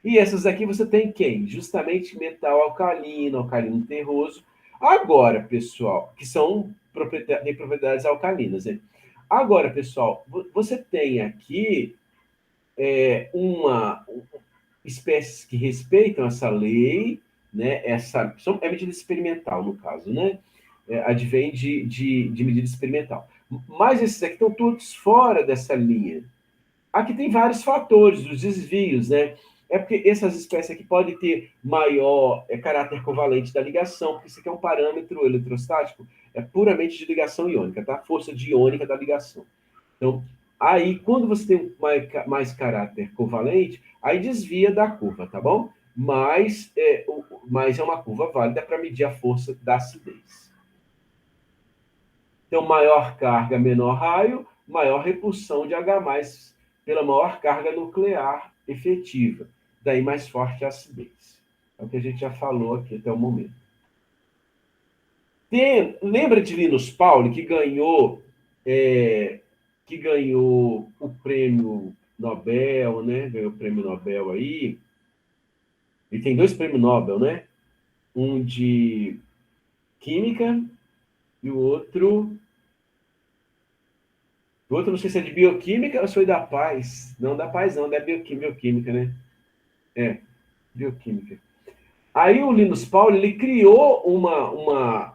E essas aqui você tem quem? Justamente metal alcalino, alcalino terroso. Agora, pessoal, que têm propriedades alcalinas, né? Agora, pessoal, você tem aqui espécies que respeitam essa lei, né? É medida experimental, no caso, né? Advém de medida experimental. Mas esses aqui estão todos fora dessa linha. Aqui tem vários fatores, os desvios, né? É porque essas espécies aqui podem ter maior caráter covalente da ligação, porque isso aqui é um parâmetro eletrostático, é puramente de ligação iônica, tá? Força de iônica da ligação. Então, aí, quando você tem mais caráter covalente, aí desvia da curva, tá bom? Mas é uma curva válida para medir a força da acidez. Então, maior carga, menor raio, maior repulsão de H+, pela maior carga nuclear efetiva. Daí mais forte a acidez. É o que a gente já falou aqui até o momento. Lembra de Linus Pauling, que ganhou o prêmio Nobel, né? Ganhou o prêmio Nobel aí. Ele tem 2 prêmios Nobel, né? Um de Química e o outro não sei se é de Bioquímica ou se foi da Paz. Não, da Paz não, da Bioquímica, né? Bioquímica. Aí o Linus Pauling, ele criou uma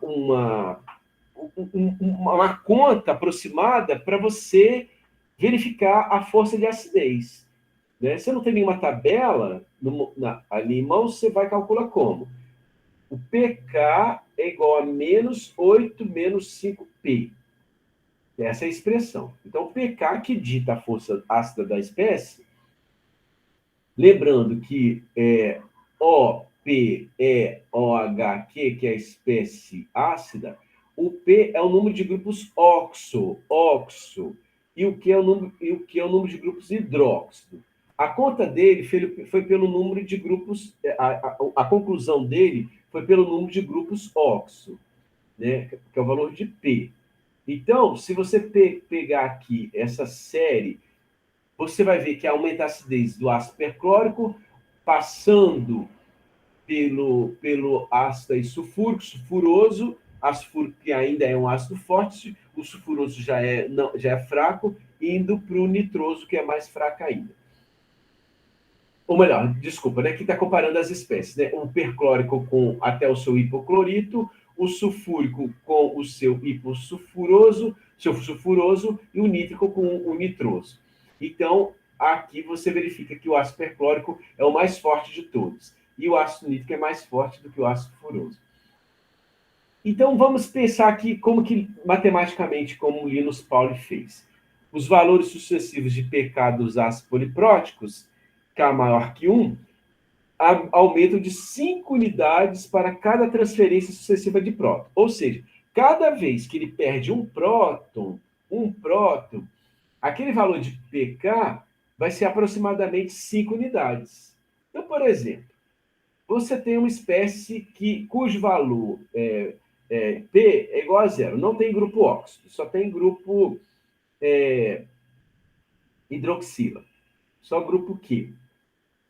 conta aproximada para você verificar a força de acidez. Né? Se não tem nenhuma tabela ali em mãos, você vai calcular como? O pK é igual a menos 8 menos 5P. Essa é a expressão. Então, o pK que dita a força ácida da espécie, lembrando que OP é OHQ, que é a espécie ácida, o P é o número de grupos oxo, e o Q é o número de grupos hidróxido. A conta dele foi pelo número de grupos, a conclusão dele foi pelo número de grupos oxo, né, que é o valor de P. Então, se você pegar aqui essa série, você vai ver que aumenta a acidez do ácido perclórico, passando pelo ácido aí sulfúrico, sulfuroso, ácido sulfúrico que ainda é um ácido forte, o sulfuroso já é fraco, indo para o nitroso, que é mais fraco ainda. Ou melhor, desculpa, né? Aqui está comparando as espécies, né? O perclórico com até o seu hipoclorito, o sulfúrico com o seu hipossulfuroso, e o nítrico com o nitroso. Então, aqui você verifica que o ácido perclórico é o mais forte de todos. E o ácido nítrico é mais forte do que o ácido sulfuroso. Então, vamos pensar aqui como que, matematicamente, como o Linus Pauling fez. Os valores sucessivos de pK dos ácidos polipróticos, K maior que 1, aumentam de 5 unidades para cada transferência sucessiva de próton. Ou seja, cada vez que ele perde um próton, aquele valor de pK vai ser aproximadamente 5 unidades. Então, por exemplo, você tem uma espécie cujo valor P é igual a 0. Não tem grupo óxido, só tem grupo hidroxila. Só grupo Q.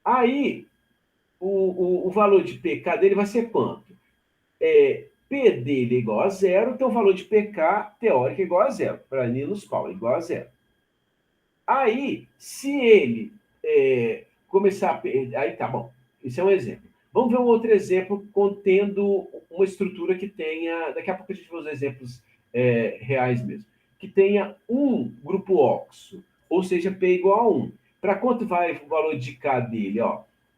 Aí, o valor de pK dele vai ser quanto? P dele é igual a 0, então o valor de pK teórico é igual a 0. Para Linus Pauling, igual a 0. Aí, se ele começar a perder... Aí tá bom, esse é um exemplo. Vamos ver um outro exemplo contendo uma estrutura que tenha... Daqui a pouco a gente vai usar exemplos reais mesmo. Que tenha um grupo óxido, ou seja, P igual a 1. Para quanto vai o valor de K dele?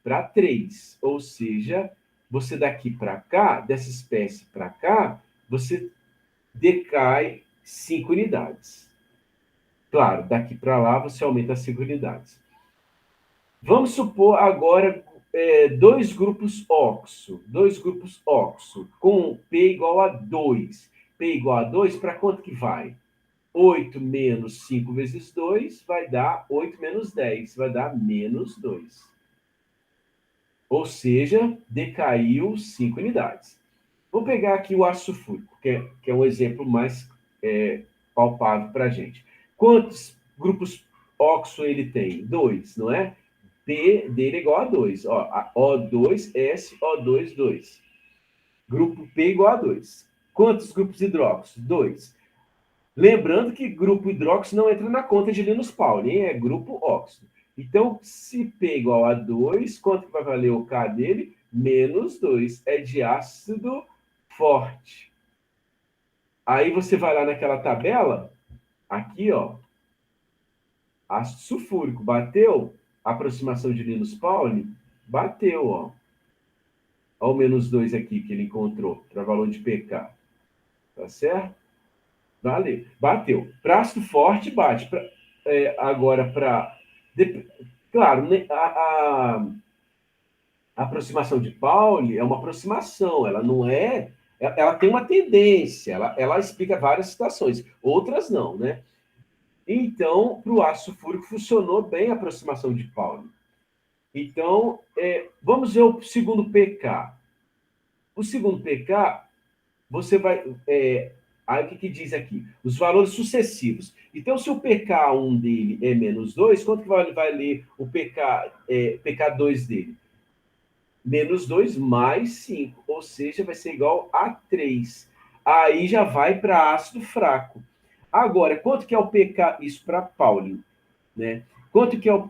Para 3. Ou seja, você daqui para cá, dessa espécie para cá, você decai 5 unidades. Claro, daqui para lá você aumenta 5 unidades. Vamos supor agora dois grupos óxido com P igual a 2. P igual a 2, para quanto que vai? 8 menos 5 vezes 2 vai dar 8 menos 10, vai dar menos 2. Ou seja, decaiu 5 unidades. Vou pegar aqui o ácido sulfúrico, que é um exemplo mais palpável para a gente. Quantos grupos óxido ele tem? 2, não é? P dele é igual a 2. O2, O2, 2. Grupo P igual a 2. Quantos grupos hidróxido? 2. Lembrando que grupo hidróxido não entra na conta de Linus Pauling, é grupo óxido. Então, se P igual a 2, quanto que vai valer o K dele? Menos 2. É de ácido forte. Aí você vai lá naquela tabela, aqui, ácido sulfúrico, bateu? Aproximação de Linus Pauling? Bateu, Olha o menos 2 aqui que ele encontrou, para valor de pK. Tá certo? Vale. Bateu. Para ácido forte, bate. Agora, para... Claro, né, a aproximação de Pauling é uma aproximação, ela não é... Ela tem uma tendência, ela explica várias situações, outras não, né? Então, para o ácido sulfúrico, funcionou bem a aproximação de Pauling. Então, vamos ver o segundo pK. O segundo pK, você vai... Aí, o que diz aqui? Os valores sucessivos. Então, se o pK1 dele é menos 2, quanto que vai ler o pK2 dele? Menos 2 mais 5, ou seja, vai ser igual a 3. Aí já vai para ácido fraco. Agora, quanto que é o pK? Isso para Pauling, né? Quanto que é o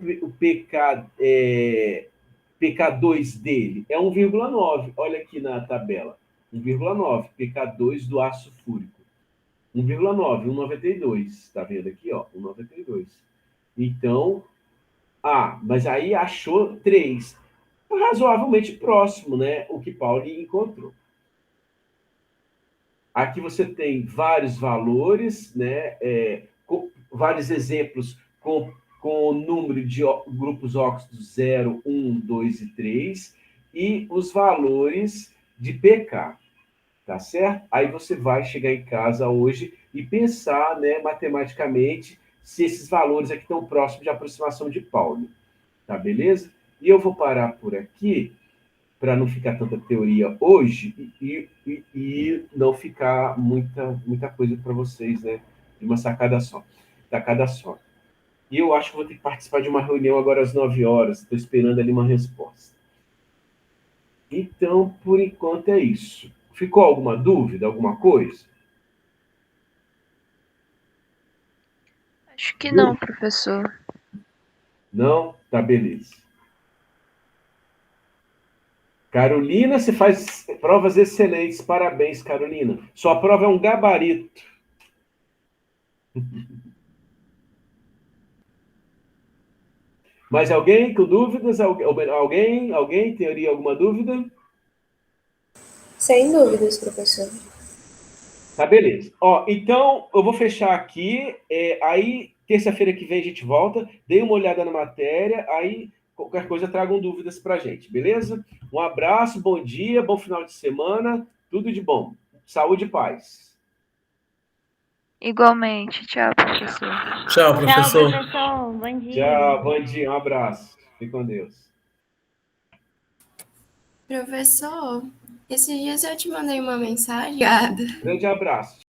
pK2 dele? É 1,9. Olha aqui na tabela. 1,9. pK2 do ácido sulfúrico. 1,9, 1,92. Está vendo aqui, 1,92. Então, mas aí achou 3. Razoavelmente próximo, né? O que Pauling encontrou. Aqui você tem vários valores, né? Vários exemplos com o número de grupos óxidos 0, 1, 2 e 3, e os valores de pK. Tá certo? Aí você vai chegar em casa hoje e pensar, né, matematicamente, se esses valores aqui estão próximos de aproximação de Pauling. Tá beleza? E eu vou parar por aqui para não ficar tanta teoria hoje e não ficar muita coisa para vocês, né? De uma tacada só. E eu acho que vou ter que participar de uma reunião agora às 9 horas. Estou esperando ali uma resposta. Então, por enquanto é isso. Ficou alguma dúvida, alguma coisa? Acho que não, professor. Não? Tá, beleza. Carolina, você faz provas excelentes. Parabéns, Carolina. Sua prova é um gabarito. Mais alguém com dúvidas? Alguém teria alguma dúvida? Sem dúvidas, professor. Tá, beleza. Ó, então, eu vou fechar aqui. Aí, terça-feira que vem a gente volta. Dê uma olhada na matéria. Aí, qualquer coisa, tragam dúvidas pra gente, beleza? Um abraço, bom dia, bom final de semana. Tudo de bom. Saúde e paz. Igualmente. Tchau, professor. Tchau, professor. Tchau, professor. Bom dia. Tchau, bom dia, um abraço. Fique com Deus. Professor, esses dias eu te mandei uma mensagem. Obrigada. Grande abraço.